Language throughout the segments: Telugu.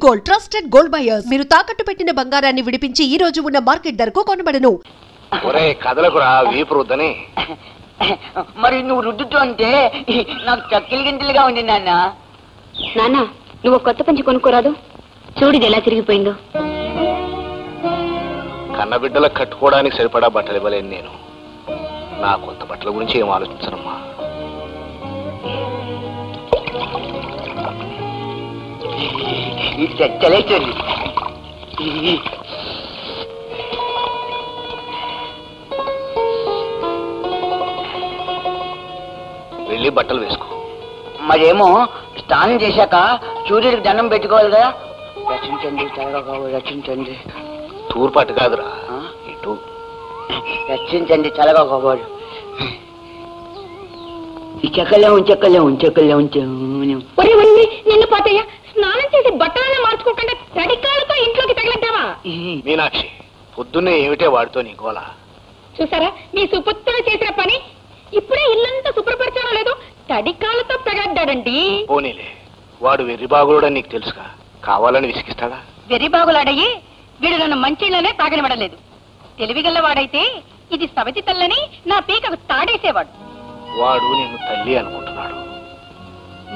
Gold, trusted gold buyers. మీరు తాకట్టు పెట్టిన బంగారాన్ని విడిపించి ఈ రోజు ఉన్న మార్కెట్ ధరకు కొనబడను. ఒరే కదలకురా వీపు రుద్దని. మరి నువ్వు రుద్దుతూ అంటే నాకు చక్కిలి గింజలుగా ఉంది నాన్న. నాన్న, నువ్వు కొత్త పంచి కొనుక్కోరాదు. చూడు ఎలా తిరిగిపోయిందో. కన్నబిడ్డలకు కట్టుకోవడానికి సరిపడా బట్టలు ఇవ్వలేను నేను. నా కొత్త బట్టల గురించి ఏం ఆలోచించనమ్మా. చలేస్తుంది. వెళ్ళి బట్టలు వేసుకో. మరేమో స్నానం చేశాక సూర్యుడికి దండం పెట్టుకోవాలి కదా. రచించండి, త్వరగా రచించండి. తూర్పాటు కాదురా, ఇటు రచించండి, చల్లగా కాబోడు. ఈ చెక్కలే నిన్ను పాతయ్య స్నానం చేసి బట్టలనే మార్చుకోకుండా తడికాలతో ఇంట్లోకి తగలడ్డావా? మీనాక్షి, పొద్దున్నే ఏమిటే వాడితో నీ గోల? చూసారా మీ సుపుత్రుడు చేసిన పని. ఇప్పుడే ఇల్లంతా శుభ్రపరచడం లేదు, తడికాలతో తగలడ్డాడండి. పోనీలే, వాడు వెర్రిబాగుడని నీకు తెలుసుగా. కావాలని విసిగిస్తాడా? వెర్రిబాగులాడయ్యి వీడు నన్ను మంచిలోనే తాగనివ్వడలేదు. తెలివిగల్లవాడైతే ఇది సవతి తల్లని నా పీకకు తాడేసేవాడు. వాడు నిన్ను తల్లి అనుకుంటున్నాడు,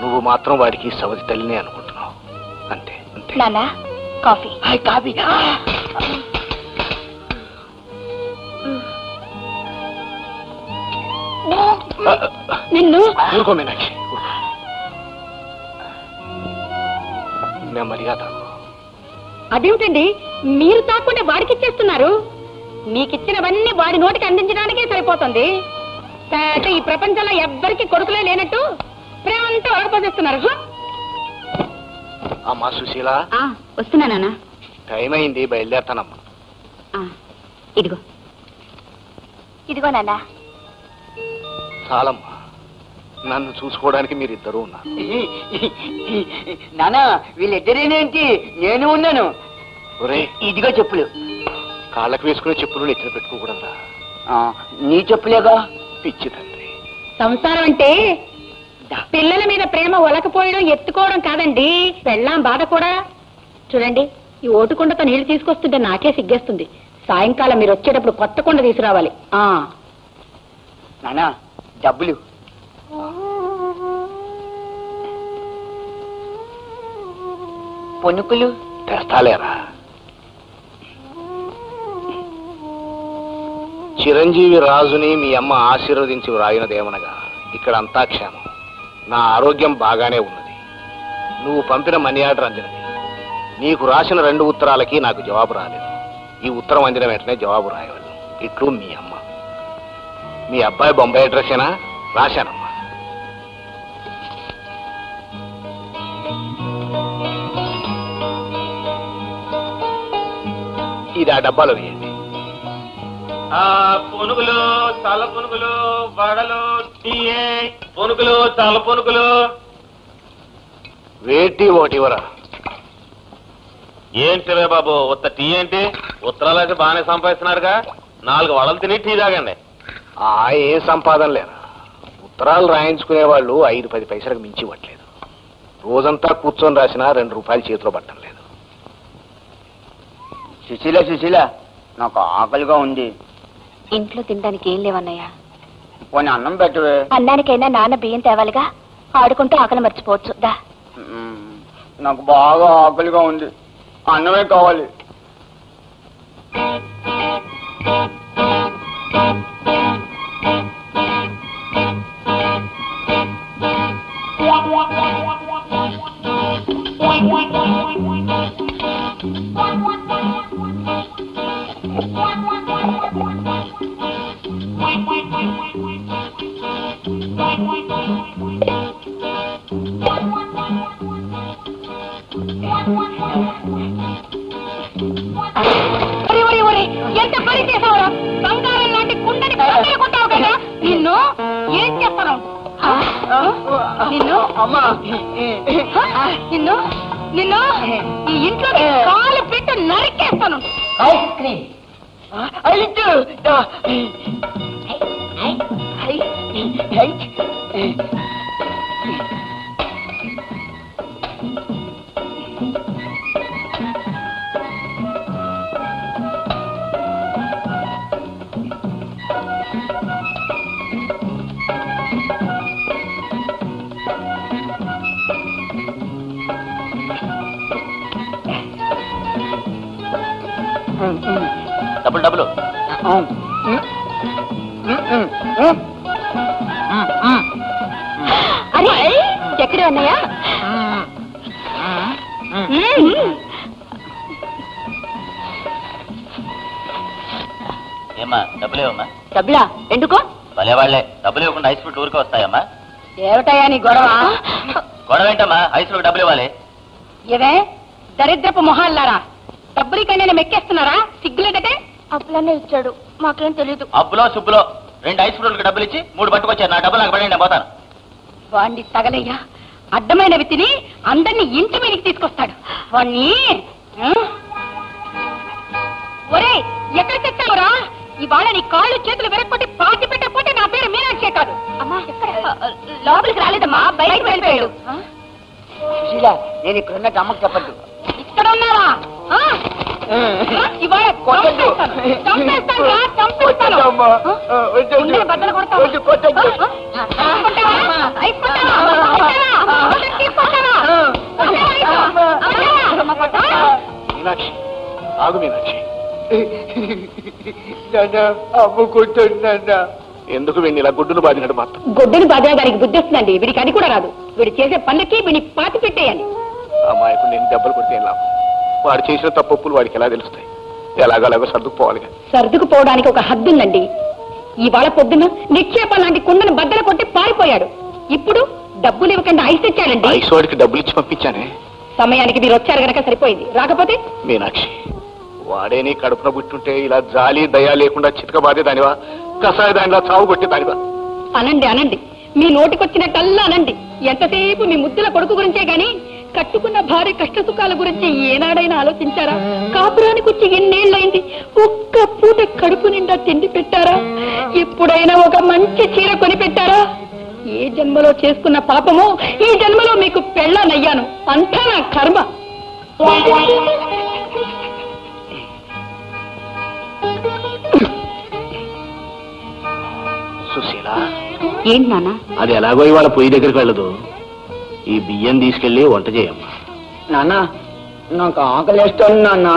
నువ్వు మాత్రం వాడికి సవతి తల్లిని అనుకుంటున్నావు. అంతే అంతే. నాన్న, కాఫీ. కాఫీ. నిన్ను ఊరుకో మీనాక్షి, నెమ్మదిగా తాగు. అదేమిటండి మీరు తాకుండా వాడికిచ్చేస్తున్నారు? మీకిచ్చినవన్నీ వాడి నోటికి అందించడానికే సరిపోతుంది. ఈ ప్రపంచంలో ఎవ్వరికి కొడుకులే లేనట్టు ప్రేమంతా వాడిపోసేస్తున్నారు. అమ్మా సుశీల, వస్తున్నానా? టైం అయింది, బయలుదేరుతానమ్మా. ఇదిగో ఇదిగో నాన్న. చాలమ్మా, నన్ను చూసుకోవడానికి మీరిద్దరూ ఉన్నారు. నానా, వీళ్ళిద్దరేనేంటి, నేను ఉన్నాను. ఒరే, ఇదిగో చెప్పులు. కాళ్ళకు వేసుకునే చెప్పులు నెత్తిన పెట్టుకోకూడదా? నీ చెప్పులేగా. పిచ్చి తండ్రి. సంసారం అంటే పిల్లల మీద ప్రేమ ఒలకపోయడం, ఎత్తుకోవడం కాదండి, పెళ్ళాం బాధ కూడా. చూడండి, ఈ ఓటుకుండతో నీళ్లు తీసుకొస్తుంటే నాకే సిగ్గేస్తుంది. సాయంకాలం మీరు వచ్చేటప్పుడు కొత్త కుండ తీసుకురావాలి. నానా, డబ్బులు. పొనుకులు తెస్తాలేరా? చిరంజీవి రాజుని మీ అమ్మ ఆశీర్వదించి వ్రాయినదేమనగా ఇక్కడ అంతా క్షేమం. నా ఆరోగ్యం బాగానే ఉన్నది. నువ్వు పంపిన మనీ ఆర్డర్ అందినది. నీకు రాసిన 2 ఉత్తరాలకి నాకు జవాబు రాలేదు. ఈ ఉత్తరం అందిన వెంటనే జవాబు రాయవాలి. ఇట్లు మీ అమ్మ. మీ అబ్బాయి బొంబాయి అడ్రస్సేనా? రాశానమ్మా. ఇది ఆ డబ్బాలో వేయండి. పునుగులు, తల పునుగులు, వడలు, టీయే, పునుగులు, తల పునుగులు. వేటి ఒకటివరా? ఏంటి బాబు, ఉత్త టీ ఏంటి? ఉత్తరాలు అయితే బాగానే సంపాదిస్తున్నారుగా. 4 వడలు తిని టీ తాగండి. ఏం సంపాదన లేరా? ఉత్తరాలు రాయించుకునే వాళ్ళు 5-10 పైసలకు మించి ఇవ్వట్లేదు. రోజంతా కూర్చొని రాసినా 2 రూపాయలు చేతిలో పట్టడం లేదు. సుశీల, నాకు ఆకలిగా ఉంది. ఇంట్లో తినడానికి ఏం లేవన్నయ్య. పోనీ అన్నం పెట్టవే. అన్నానికైనా నాన్న బియ్యం తేవాలిగా. ఆడుకుంటూ ఆకలి మర్చిపోవచ్చు. దా. నాకు బాగా ఆకలిగా ఉంది, అన్నమే కావాలి. ఎంత పని చేసావురా? బంగారం లాంటి కుండని కొట్టావు కదా. నిన్ను ఏం చేస్తాను? నిన్ను ఈ ఇంట్లో కాలు పెట్టి నరికేస్తాను. Ice cream. డబ్బులు డబ్బులు అరే ఎక్కడ ఉన్నాయా? ఏమ్మా డబ్బులేవమ్మా? డబ్బులా ఎందుకో? భలే వాళ్ళే డబ్బులు ఇవ్వకుండా ఐస్ ఫ్రూట్ ఊరికే వస్తాయమ్మా. ఏమిటయ్యా నీ గొడవ? గొడవ ఏంటమ్మా? ఐస్ ఫ్రూట్ డబ్బులు ఇవ్వాలి. ఏవే దరిద్రపు మొహాల్లారా, డబ్బులు కన్నా మెక్కేస్తున్నారా? సిగ్గులేదటే. అప్పులనే ఇచ్చాడు, మాకేం తెలీదు. అప్పులో సుబ్బులో 2 ఐస్ ఫ్రూట్లకు డబ్బులు ఇచ్చి 3 పట్టుకొచ్చారు. నా డబ్బులు నాకు పడండి, నేను పోతాను. వాణ్ణి తగలయ్యా, అడ్డమైనవి తిని అందరినీ ఇంటి మీదకి తీసుకొస్తాడు వాణ్ణి. ఒరే ఎక్కడ తెచ్చావురా? ఇవాళ నీ కాళ్ళు చేతులు వెరక్కొట్టి పాతి పెట్టకపోతే నా పేరు మీనాక్షే కాదు. అమ్మా లోపలికి రాలేదమ్మా, బయటకు వెళ్ళిపోయాడు. నేను ఇక్కడున్న అమ్మకు చెప్పద్దు. ఇక్కడ ఉన్నావా? ఇవాళ బద్దలు కొడతావు. మీనాక్షి ఆగు మీనాక్షి. ఎందుకు వీడిని ఇలా గుడ్డును బాధినట్టు మాత్రం? గొడ్డుని బాధ దానికి బుద్ధి వస్తుందండి. వీడికి అది కూడా రాదు. వీడు చేసే పనులకి వీడిని పాతి పెట్టేయాలి. అమ్మాయికు నేను దెబ్బలు కొడితే ఏం లాభం? వాడు చేసిన తప్పులు వాడికి ఎలా తెలుస్తాయి? ఎలాగలాగో సర్దుకుపోవాలి. సర్దుకుపోవడానికి ఒక హద్దు ఉందండి. ఇవాళ పొద్దున నిక్షేపం లాంటి కుండను బద్దలు కొట్టి పారిపోయాడు. ఇప్పుడు డబ్బులు ఇవ్వకుండా ఐస్ తెచ్చాడండి. ఐస్ వాడికి డబ్బులు ఇచ్చి పంపించానే. సమయానికి మీరు వచ్చారు గనక సరిపోయింది. రాకపోతే మీనాక్షి వాడే నీ కడుపున పుట్టుంటే ఇలా జాలి దయా లేకుండా చితక బాధే దానివా? కసాయ దానిలా చావు కొట్టే దానివా? అనండి అనండి, మీ నోటికొచ్చినట్టల్లా అనండి. ఎంతసేపు మీ ముద్దుల కొడుకు గురించే గాని కట్టుకున్న భార్య కష్ట సుఖాల గురించి ఏనాడైనా ఆలోచించారా? కాపురానికి వచ్చి ఎన్నేళ్ళైంది, ఒక్క పూట కడుపు నిండా తిండి పెట్టారా? ఎప్పుడైనా ఒక మంచి చీర కొని పెట్టారా? ఏ జన్మలో చేసుకున్న పాపమో ఈ జన్మలో మీకు పెళ్ళానయ్యాను. అంతా నా కర్మ. సుశీల, ఏంటి నాన్న? అది ఎలాగో ఇవాళ పొయ్యి దగ్గరికి వెళ్ళదు. ఈ బియ్యం తీసుకెళ్లి వంట చేయమ్మా. నాన్న నాకు ఆకలిస్తుంది నాన్న.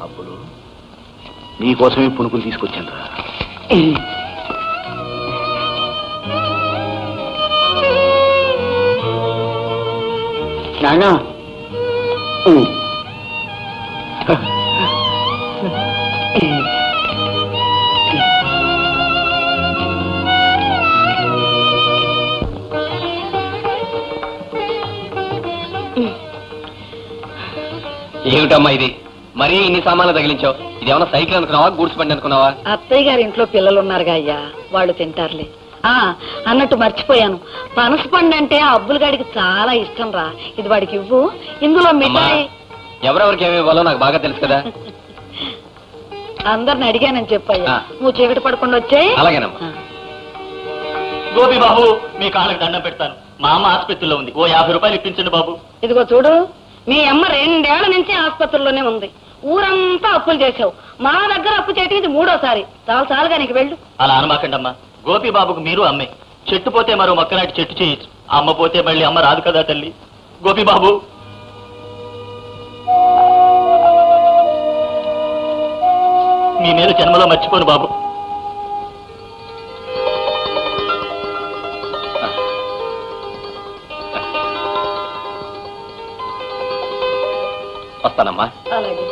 అప్పుడు నీకోసమే పునుకులు తీసుకొచ్చాను రా. నాన్న ఏమిటమ్మా ఇది? మరీ ఇన్ని సామాన్లు తగిలించావు. ఇది ఏమన్నా సైకిల్ అనుకున్నావా, గూడ్స్ బండి అనుకున్నావా? అత్తయ్య గారి ఇంట్లో పిల్లలు ఉన్నారుగా అయ్యా, వాళ్ళు తింటారులే. అన్నట్టు మర్చిపోయాను, పనస పండు అంటే ఆ అబ్బుల గాడికి చాలా ఇష్టం రా. ఇది వాడికి ఇవ్వు. ఇందులో మిఠాయి. ఎవరెవరికి ఏమి ఇవ్వాలో నాకు బాగా తెలుసు కదా. అందరిని అడిగానని చెప్పయ్యా. నువ్వు చీకటి పడకుండా వచ్చే. అలాగేనమ్మా. గోపి బాబు, మీ కాళ్ళకి దండం పెడతాను. మా అమ్మ ఆసుపత్రిలో ఉంది, ఓ 50 రూపాయలు ఇప్పించండి బాబు. ఇదిగో చూడు, మీ అమ్మ 2 ఏళ్ల నుంచి ఆసుపత్రిలోనే ఉంది. ఊరంతా అప్పులు చేసావు. మా దగ్గర అప్పు చేయటం ఇది 3వ సారి. చాలుగా నీకు వెళ్ళు. అలా అనమాకండి అమ్మా. గోపి బాబుకు మీరు అమ్మే. చెట్టు పోతే మరో మొక్కనాటి చెట్టు చేయొచ్చు. అమ్మ పోతే మళ్ళీ అమ్మ రాదు కదా తల్లి. గోపి బాబు, మీ మీద జన్మలో మర్చిపోను బాబు. వస్తానమ్మా. అలాగే.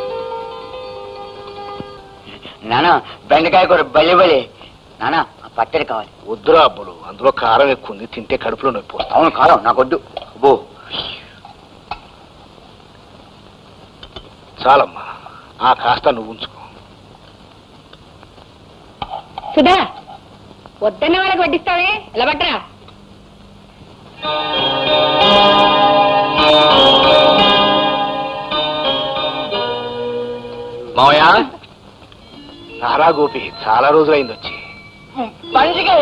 నాన్న బెండకాయ కూర బలి బలి. నాన్న పచ్చడి కావాలి. వద్దురా అబ్బులు, అందులో కారం ఎక్కువ ఉంది, తింటే కడుపులో నొప్పి వస్తుంది. అవును కారం నాకొద్దు. అబ్బో చాలమ్మా, ఆ కాస్త నువ్వు ఉంచుకో. సుధా, వద్దన్న వాళ్ళకి వడ్డిస్తావే, ఇలా పట్టరా. మావయ్య, నారా గోపి, చాలా రోజులైంది వచ్చి. మంచిగా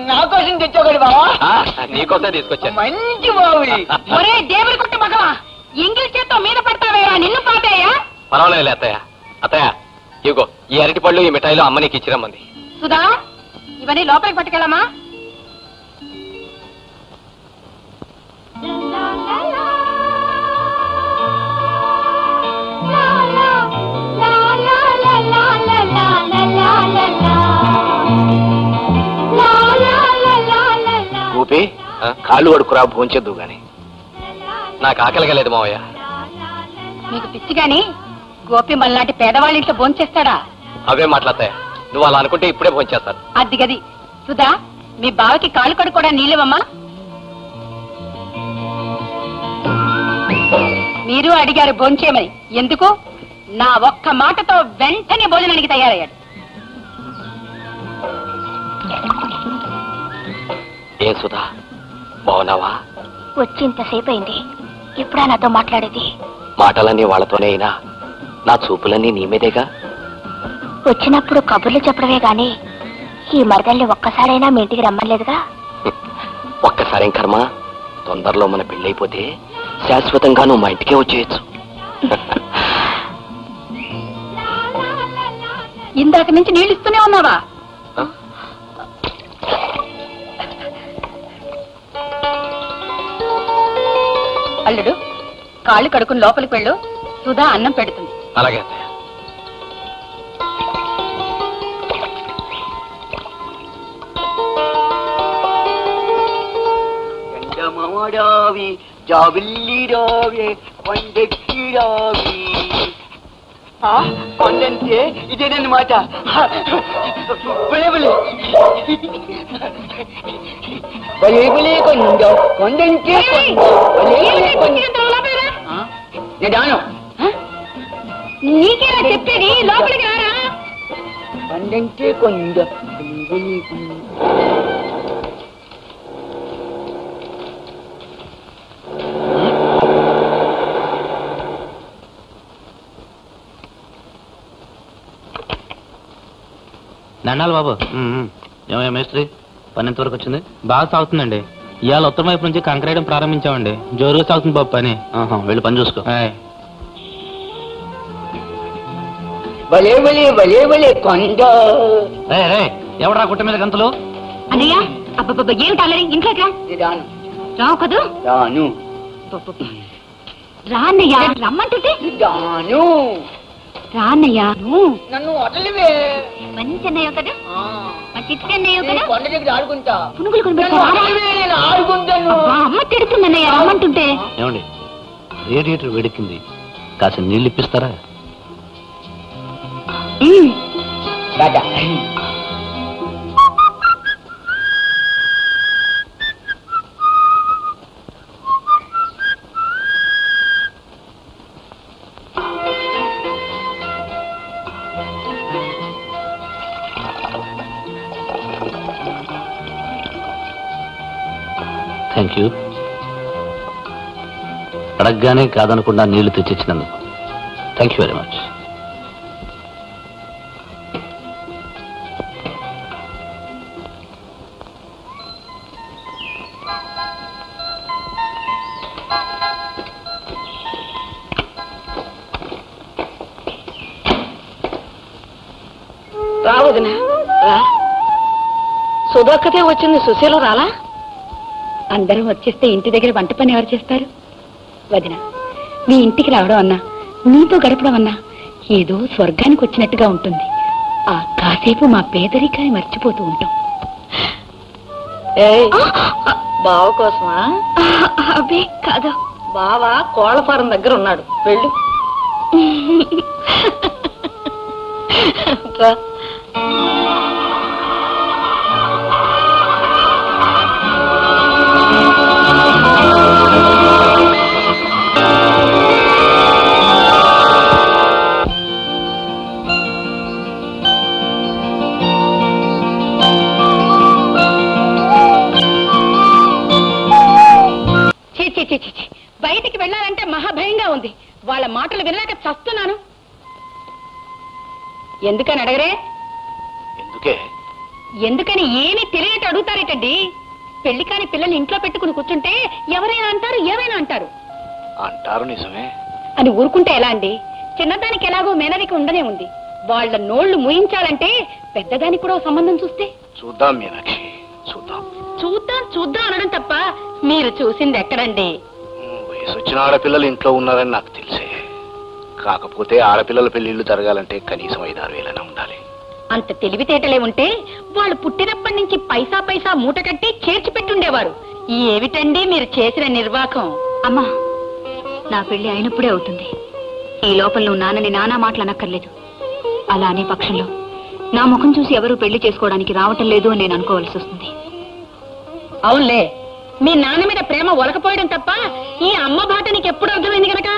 నా కోసం తెచ్చాడు బావా. నీకోసం తీసుకొచ్చాను. మంచి బావి. ఒరే దేవుడి కొట్టు మగవా, ఇంగిల్ చేత్తో మీద పడతావేరా, నిన్ను పాతయ్యా. పర్వాలేదు అత్తయ్య. అత్తయ్య ఇగో ఈ అరటి పళ్ళు, ఈ మిఠాయిలు అమ్మ నీకు ఇచ్చిరమ్మంది. సుధా, ఇవన్నీ లోపలికి పట్టుకెళ్ళమా. కాళ్ళు కడుక్కురా భోంచేద్దు గాని. నాకు ఆకలిగా లేదు మావయ్య. మీకు పిచ్చి గాని గోపి మళ్ళాంటి పేదవాళ్ళ ఇంట్లో భోంచేస్తాడా? అవే మాట్లాడతాయా? నువ్వు అలా అనుకుంటే ఇప్పుడే భోంచేస్తాను. అది గది. సుధా, మీ బావకి కాళ్ళు కడుక్కోడా నీళ్ళవమ్మా. మీరు అడిగారు భోంచేయమని. ఎందుకు? నా ఒక్క మాటతో వెంటనే భోజనానికి తయారయ్యాడు. ఏం సుధా, బాగున్నావా? వచ్చి ఇంతసేపు అయింది, ఎప్పుడా నాతో మాట్లాడేది? మాటలన్నీ వాళ్ళతోనే అయినా నా చూపులన్నీ నీ మీదేగా. వచ్చినప్పుడు కబుర్లు చెప్పడమే గాని ఈ మరదల్ని ఒక్కసారైనా మీ ఇంటికి రమ్మలేదుగా. ఒక్కసారేం కర్మ, తొందరలో మన పెళ్ళైపోతే శాశ్వతంగా నువ్వు మా ఇంటికే వచ్చేయచ్చు. ఇందాక నుంచి నీళ్ళు ఇస్తూనే ఉన్నావా? అల్లుడు, కాళ్ళు కడుకుని లోపలికి వెళ్ళు. సుధా అన్నం పెడుతుంది. అలాగే. రావి జాబిల్లి రావే కొండెక్కి రావి. కొండంటే ఇదేనమాట. బలే కొండ కొండంటే నేను నీకేనా చెప్పేది? లోపలికి రారా. కొండంటే కొండ దండాలి బాబు. ఏమయ్యా మేస్త్రి, పని ఎంతవరకు వచ్చింది? బాగా సాగుతుందండి. ఇవాళ ఉత్తరం వైపు నుంచి కంకరేయడం ప్రారంభించామండి. జోరుగా సాగుతుంది బాబు పని. వెళ్ళి పని చూసుకో. భలే భలే భలే భలే కొండ. ఎవడా గుట్ట మీద గంతలు? అన్నయ్య, అబ్బబ్బబ్బ, ఏమిటి అల్లరి? ఇంట్లోకి రా. రావు కదూ? రాను. రా అన్నయ్య, రమ్మంటుంటే. రాను. రా అన్నయ్య. నన్ను వదలివే. మంచి అన్నయ్య కదా, మంచి అన్నయ్య కదా. కొండ దగ్గర ఆడుకుంటా. పునుగులు కొనిపెట్టాను. ఆడుకుంటాను. అమ్మ తిడుతుంది అన్నయ్య, రమ్మంటుంటే. ఏమండి, రేడియేటర్ వేడెక్కింది, కాస్త నీళ్ళు ఇప్పిస్తారా? రాజా థ్యాంక్ యూ. అడగగానే కాదనకుండా నీళ్లు తెచ్చిచ్చినందుకు థ్యాంక్ యూ వెరీ మచ్. రావదినా, రా. సుధాకతే వచ్చింది, సుశీలు రాలా? అందరం వచ్చేస్తే ఇంటి దగ్గర వంట పని ఎవరు చేస్తారు? వదిన, మీ ఇంటికి రావడం అన్నా, నీతో గడపడం అన్నా ఏదో స్వర్గానికి వచ్చినట్టుగా ఉంటుంది. ఆ కాసేపు మా పేదరికాన్ని మర్చిపోతూ ఉంటాం. బావ కోసమా? అబ్బే కాదు, బావ కోళ్ల ఫారం దగ్గర ఉన్నాడు, వెళ్ళు. బయటికి వెళ్ళాలంటే మహాభయంగా ఉంది. వాళ్ళ మాటలు వినలేక చస్తున్నాను. ఎందుకని అడగరే? ఎందుకని ఏమీ తెలియట అడుగుతారేటండి. పెళ్లి కాని పిల్లల్ని ఇంట్లో పెట్టుకుని కూర్చుంటే ఎవరైనా అంటారు, ఏమైనా అంటారు. అంటారు నిజమే అని ఊరుకుంటే ఎలా అండి? చిన్నదానికి ఎలాగో మేనరిక ఉండనే ఉంది. వాళ్ళ నోళ్లు ముయించాలంటే పెద్దదానికి కూడా సంబంధం చూస్తే. చూద్దాం మీనాక్షి, చూద్దాం. చూద్దాం చూద్దాం అనడం తప్ప మీరు చూసింది ఎక్కడండి? వయసు వచ్చిన ఆడపిల్లలు ఇంట్లో ఉన్నారని నాకు తెలిసే. కాకపోతే ఆడపిల్లల పెళ్లిళ్ళు జరగాలంటే కనీసం 5-6 వేలైనా ఉండాలి. అంత తెలివితేటలే ఉంటే వాళ్ళు పుట్టినప్పటి నుంచి పైసా పైసా మూట కట్టి చేర్చి పెట్టుండేవారు. ఏమిటండి మీరు చేసిన నిర్వాకం? అమ్మా, నా పెళ్లి అయినప్పుడే అవుతుంది. ఈ లోపల నువ్వు నాన్నని నానా మాటలు అనక్కర్లేదు. అలా అనే పక్షంలో నా ముఖం చూసి ఎవరూ పెళ్లి చేసుకోవడానికి రావటం లేదు అని నేను అనుకోవాల్సి వస్తుంది. అవునులే, మీ నాన్న మీద ప్రేమ ఒలకపోయడం తప్ప ఈ అమ్మ బాట నీకు ఎప్పుడు అర్థమైంది గనక